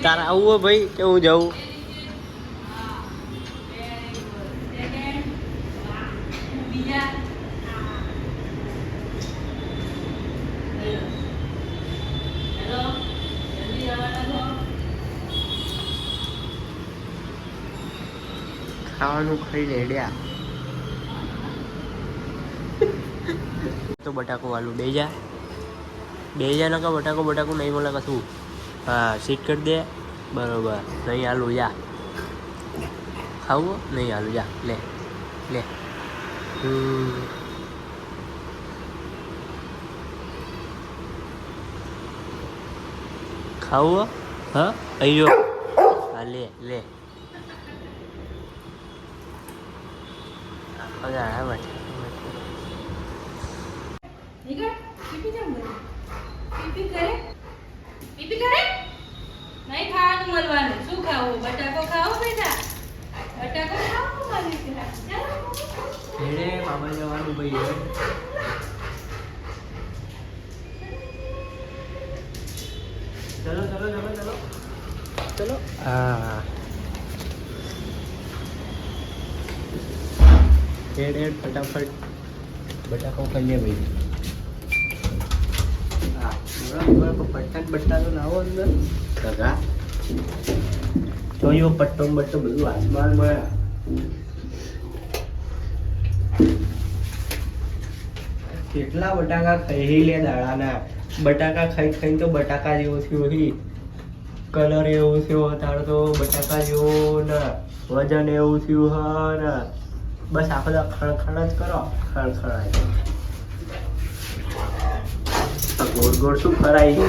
તારે આવું હોય ભાઈ કે હું જાઉં? ખાવાનું ખાઈ રેડ્યા તો બટાકો વાલું બે જા નકા બટાકો નહીં મળે કશું. હા સીટ કરી દે બરોબર. નહીં આલુ જા ખાવું નહીં આલુ જા લે લે. ખાવું હા અయ్యో હા લે લે. હા બસ પીપી કરે નહીં ખાવાનું મળવાનું. શું ખાવું? બટાકો ખાવો બેટા? બટાકો ખાવો મારી દીકરા. હેડે મામા જવાનું ભાઈ. ચલો ચલો ચલો ચલો ચલો. હા હેડ હેડ ફટાફટ બટાકો ખાઈ લે ભાઈ. હા પટ્ટા તો લાવો અંદર સગા તો યો પટ્ટો બધું આસમાન મળે. કેટલા બટાકા ખાઈ લે દાડાના. બટાકા ખાઈ તો બટાકા જેવો થયો. કલર એવો થયો તારો તો બટાકા જેવો ને વજન એવું થયું હ ને બસ આખો ખણખણ જ કરો. ખણખણાય ગોળ ગોળ શું કરાય?